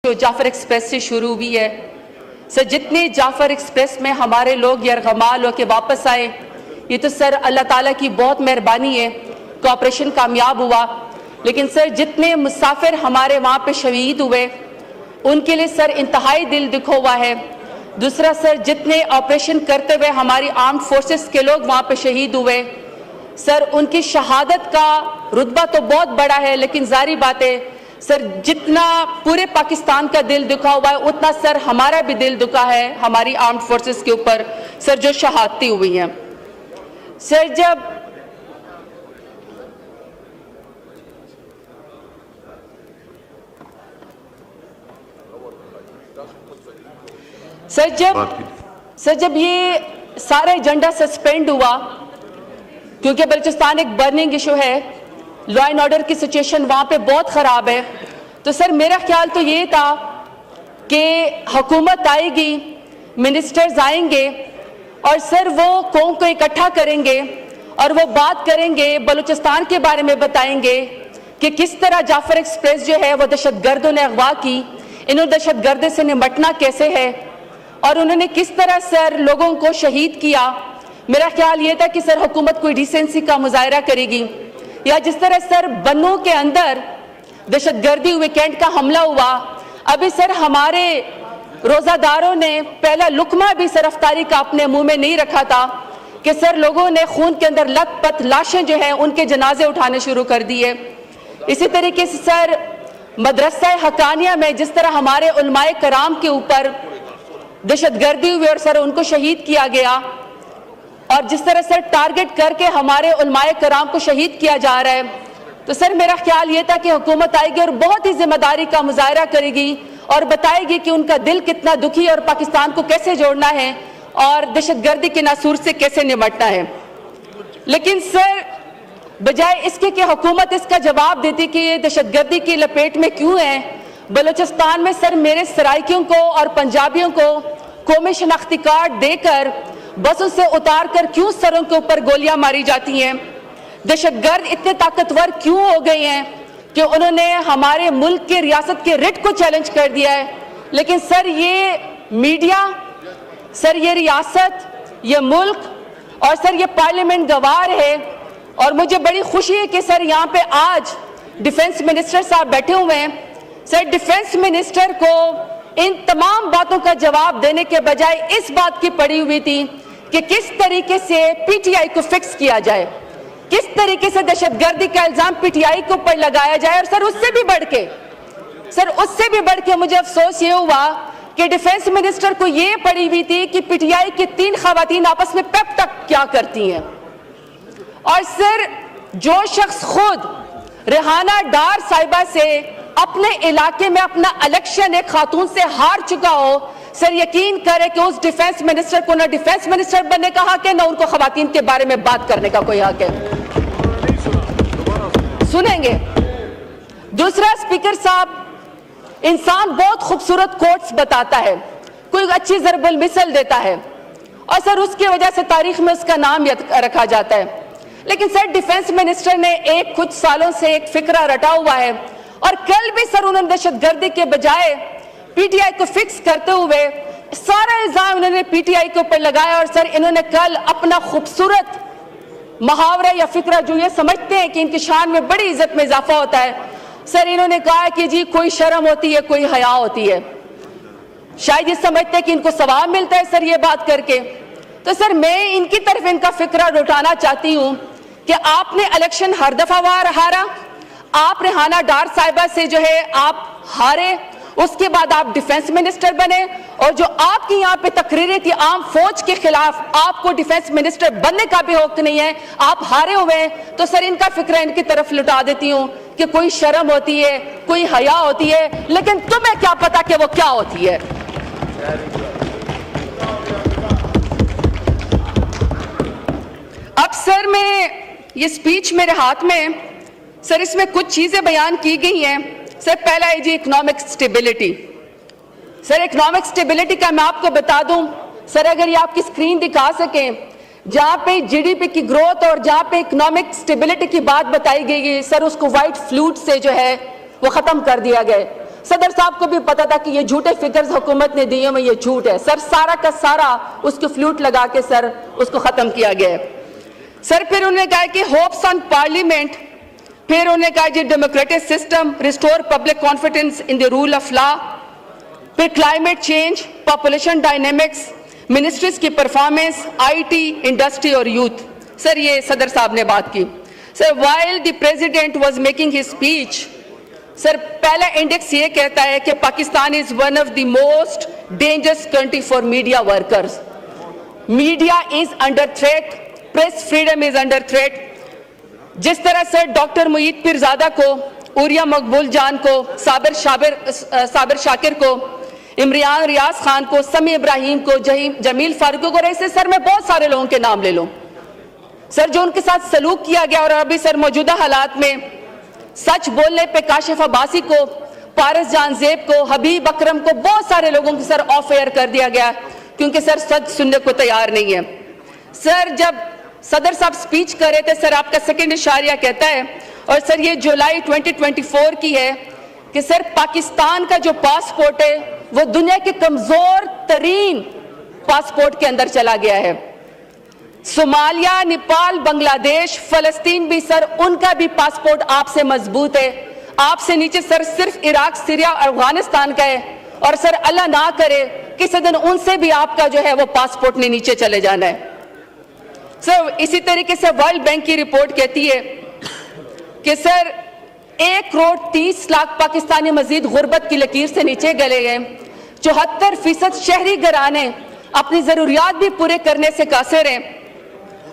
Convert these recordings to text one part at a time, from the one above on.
جو جعفر ایکسپریس سے شروع ہوئی ہے سر، جتنے جعفر ایکسپریس میں ہمارے لوگ یرغمال ہو کے واپس آئے، یہ تو سر اللہ تعالیٰ کی بہت مہربانی ہے کہ آپریشن کامیاب ہوا. لیکن سر جتنے مسافر ہمارے وہاں پہ شہید ہوئے ان کے لیے سر انتہائی دل دکھا ہوا ہے. دوسرا سر جتنے آپریشن کرتے ہوئے ہماری آرمڈ فورسز کے لوگ وہاں پہ شہید ہوئے سر، ان کی شہادت کا رتبہ تو بہت بڑا ہے، لیکن ظاہری بات ہے سر جتنا پورے پاکستان کا دل دکھا ہوا ہے اتنا سر ہمارا بھی دل دکھا ہے ہماری آرمڈ فورسز کے اوپر سر جو شہادتیں ہوئی ہیں. سر جب یہ سارا ایجنڈا سسپینڈ ہوا کیونکہ بلوچستان ایک برننگ ایشو ہے، لا اینڈ آرڈر کی سچویشن وہاں پہ بہت خراب ہے، تو سر میرا خیال تو یہ تھا کہ حکومت آئے گی، منسٹرز آئیں گے اور سر وہ قوم کو اکٹھا کریں گے اور وہ بات کریں گے، بلوچستان کے بارے میں بتائیں گے کہ کس طرح جعفر ایکسپریس جو ہے وہ دہشت گردوں نے اغوا کی، انہوں دہشت گردی سے نمٹنا کیسے ہے اور انہوں نے کس طرح سر لوگوں کو شہید کیا. میرا خیال یہ تھا کہ سر حکومت کوئی ڈیسنسی کا مظاہرہ کرے گی، یا جس طرح سر بنوں کے اندر دہشت گردی ویکینڈ کا حملہ ہوا، ابھی سر ہمارے روزہ داروں نے پہلا لقمہ بھی سر افطاری کا اپنے منہ میں نہیں رکھا تھا کہ سر لوگوں نے خون کے اندر لت پت لاشیں جو ہیں ان کے جنازے اٹھانے شروع کر دیے. اسی طریقے سے سر مدرسہ حقانیہ میں جس طرح ہمارے علماء کرام کے اوپر دہشت گردی ہوئی اور سر ان کو شہید کیا گیا، اور جس طرح سر ٹارگٹ کر کے ہمارے علماء کرام کو شہید کیا جا رہا ہے، تو سر میرا خیال یہ تھا کہ حکومت آئے گی اور بہت ہی ذمہ داری کا مظاہرہ کرے گی اور بتائے گی کہ ان کا دل کتنا دکھی اور پاکستان کو کیسے جوڑنا ہے اور دہشت گردی کے ناسور سے کیسے نمٹنا ہے. لیکن سر بجائے اس کے کہ حکومت اس کا جواب دیتی کہ یہ دہشت گردی کی لپیٹ میں کیوں ہے، بلوچستان میں سر میرے سرائکیوں کو اور پنجابیوں کو قومی شناختی کارڈ دے کر بسوں سے اتار کر کیوں سروں کے اوپر گولیاں ماری جاتی ہیں، دہشت گرد اتنے طاقتور کیوں ہو گئے ہیں کہ انہوں نے ہمارے ملک کے ریاست کے رٹ کو چیلنج کر دیا ہے. لیکن سر یہ میڈیا، سر یہ ریاست، یہ ملک اور سر یہ پارلیمنٹ گوار ہے، اور مجھے بڑی خوشی ہے کہ سر یہاں پہ آج ڈیفنس منسٹر صاحب بیٹھے ہوئے ہیں. سر ڈیفنس منسٹر کو ان تمام باتوں کا جواب دینے کے بجائے اس بات کی پڑی ہوئی تھی کہ کس طریقے سے پی ٹی آئی کو فکس کیا جائے، کس طریقے سے دہشت گردی کا الزام پی ٹی آئی کے اوپر لگایا جائے. اور سر اس سے بھی بڑھ کے مجھے افسوس یہ ہوا کہ ڈیفنس منسٹر کو یہ پڑی ہوئی تھی کہ پی ٹی آئی کی 3 خواتین آپس میں پیپ تک کیا کرتی ہیں. اور سر جو شخص خود ریحانہ ڈار صاحبہ سے اپنے علاقے میں اپنا الیکشن ایک خاتون سے ہار چکا ہو، سر یقین کرے کہ اس ڈیفنس منسٹر کو نہ ڈیفنس منسٹر بننے کا حق ہے نہ ان کو خواتین کے بارے میں بات کرنے کا کوئی حق ہے. سنیں گے. دوسرا اسپیکر صاحب، انسان بہت خوبصورت کوٹس بتاتا ہے، کوئی اچھی ضرب المثل دیتا ہے اور سر اس کی وجہ سے تاریخ میں اس کا نام رکھا جاتا ہے. لیکن سر ڈیفنس منسٹر نے کچھ سالوں سے ایک فکرہ رٹا ہوا ہے، اور کل بھی سر انہوں نے دہشت گردی کے بجائے پی ٹی آئی کو فکس کرتے ہوئے سارا الزام انہوں نے پی ٹی آئی کے اوپر لگایا. اور سر انہوں نے کل اپنا خوبصورت محاورہ یا فکرہ جو یہ سمجھتے ہیں کہ ان کی شان میں بڑی عزت میں اضافہ ہوتا ہے، سر انہوں نے کہا کہ جی کوئی شرم ہوتی ہے، کوئی حیا ہوتی ہے. شاید یہ سمجھتے ہیں کہ ان کو ثواب ملتا ہے سر یہ بات کر کے. تو سر میں ان کی طرف ان کا فکرہ لوٹانا چاہتی ہوں کہ آپ نے الیکشن ہر دفعہ ہارا، آپ ریحانہ ڈار صاحبہ سے جو ہے آپ ہارے، اس کے بعد آپ ڈیفنس منسٹر بنے، اور جو آپ کی یہاں پہ تقریریں تھی عام فوج کے خلاف، آپ کو ڈیفنس منسٹر بننے کا بھی حق نہیں ہے، آپ ہارے ہوئے ہیں. تو سر ان کا فکرہ ان کی طرف لٹا دیتی ہوں کہ کوئی شرم ہوتی ہے، کوئی حیا ہوتی ہے، لیکن تمہیں کیا پتا کہ وہ کیا ہوتی ہے. اب سر میں یہ سپیچ میرے ہاتھ میں، سر اس میں کچھ چیزیں بیان کی گئی ہیں. سر پہلا ہے جی اکنامک سٹیبلٹی. سر اکنامک سٹیبلٹی کا میں آپ کو بتا دوں، سر اگر یہ آپ کی سکرین دکھا سکیں، جہاں پہ جی ڈی پی کی گروتھ اور جہاں پہ اکنامک سٹیبلٹی کی بات بتائی گئی ہے، سر اس کو وائٹ فلوٹ سے جو ہے وہ ختم کر دیا گیا. صدر صاحب کو بھی پتا تھا کہ یہ جھوٹے فگرز حکومت نے دیے میں یہ جھوٹ ہے. سر سارا کا سارا اس کو فلوٹ لگا کے سر اس کو ختم کیا گیا ہے. سر پھر انہوں نے کہا کہ ہوپس آن پارلیمنٹ, پھر انہوں نے کہا جی democratic system, restore public confidence in the rule of law, پھر climate change, population dynamics, ministries کی پرفارمنس, آئی ٹی, انڈسٹری اور یوتھ. سر یہ صدر صاحب نے بات کی. Sir while the president was making his speech, sir پہلا انڈیکس یہ کہتا ہے کہ Pakistan is one of the most dangerous country for media workers. Media is under threat, press freedom is under threat. جس طرح سر ڈاکٹر معید پیرزادہ کو, عوریہ مقبول جان کو, صابر شاکر کو, عمران ریاض خان کو, سمیع ابراہیم کو, جمیل فاروقی کو, ایسے سر میں بہت سارے لوگوں کے نام لے لوں سر جو ان کے ساتھ سلوک کیا گیا. اور ابھی سر موجودہ حالات میں سچ بولنے پہ کاشف عباسی کو, پارس جان زیب کو, حبیب اکرم کو, بہت سارے لوگوں کو سر آف ایئر کر دیا گیا کیونکہ سر سچ سننے کو تیار نہیں ہے. سر جب صدر صاحب سپیچ کر رہے تھے سر آپ کا سیکنڈ اشاریہ کہتا ہے, اور سر یہ جولائی 2024 کی ہے کہ سر پاکستان کا جو پاسپورٹ ہے وہ دنیا کے کمزور ترین پاسپورٹ کے اندر چلا گیا ہے. صومالیہ, نیپال, بنگلہ دیش, فلسطین بھی سر ان کا بھی پاسپورٹ آپ سے مضبوط ہے. آپ سے نیچے سر صرف عراق, سیریا اور افغانستان کا ہے. اور سر اللہ نہ کرے کسی دن ان سے بھی آپ کا جو ہے وہ پاسپورٹ نے نیچے چلے جانا ہے. سر اسی طریقے سے ورلڈ بینک کی رپورٹ کہتی ہے کہ سر 1,30,00,000 پاکستانی مزید غربت کی لکیر سے نیچے گلے گئے. 74% شہری گھرانے اپنی ضروریات بھی پورے کرنے سے قاصر ہیں.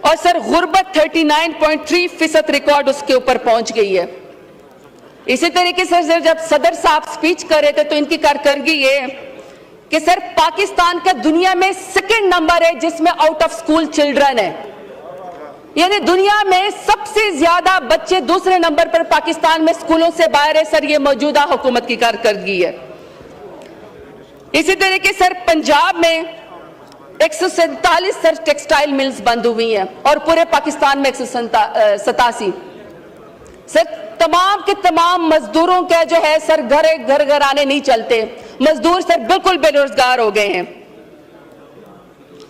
اور سر غربت 39.3% ریکارڈ اس کے اوپر پہنچ گئی ہے. اسی طریقے سے سر جب صدر صاحب سپیچ کر رہے تھے تو ان کی کارکردگی یہ ہے کہ سر پاکستان کا دنیا میں سیکنڈ نمبر ہے جس میں آؤٹ آف سکول چلڈرن ہے. یعنی دنیا میں سب سے زیادہ بچے دوسرے نمبر پر پاکستان میں سکولوں سے باہر ہے. سر یہ موجودہ حکومت کی کارکردگی ہے. اسی طریقے سر پنجاب میں 147 سر ٹیکسٹائل ملز بند ہوئی ہیں اور پورے پاکستان میں 187. سر تمام کے تمام مزدوروں کا جو ہے سر گھر آنے نہیں چلتے. مزدور سر بالکل بے روزگار ہو گئے ہیں.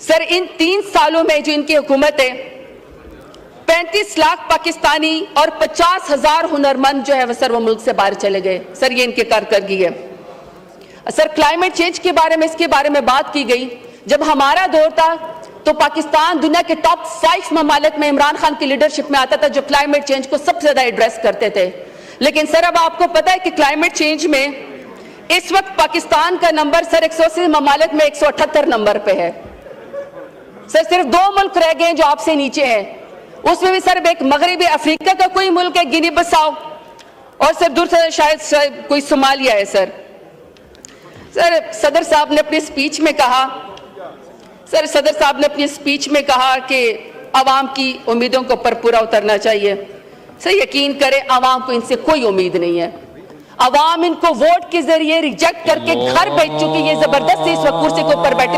سر ان 3 سالوں میں جو ان کی حکومت ہے 35 لاکھ پاکستانی اور 50,000 ہنرمند جو ہے وہ سر وہ ملک سے باہر چلے گئے. سر یہ ان کی کارکردگی ہے. سر کلائمیٹ چینج کے بارے میں اس کے بارے میں بات کی گئی. جب ہمارا دور تھا تو پاکستان دنیا کے ٹاپ 5 ممالک میں عمران خان کی لیڈرشپ میں آتا تھا جو کلائمیٹ چینج کو سب سے زیادہ ایڈریس کرتے تھے. لیکن سر اب آپ کو پتا ہے کہ کلائمیٹ چینج میں اس وقت پاکستان کا نمبر سر 180 ممالک میں 178 نمبر پہ ہے. سر صرف 2 ملک رہ گئے ہیں جو آپ سے نیچے ہیں. اس میں بھی سر ایک مغربی افریقہ کا کوئی ملک ہے, گینی بساؤ, اور سر دوسرا شاید کوئی صومالیہ ہے. سر صدر صاحب نے اپنی سپیچ میں کہا کہ عوام کی امیدوں کو پر پورا اترنا چاہیے. سر یقین کرے عوام کو ان سے کوئی امید نہیں ہے. عوام ان کو ووٹ کے ذریعے ریجیکٹ کر کے گھر بھیج چکی. یہ زبردستی اس وقت کرسی کے اوپر بیٹھے.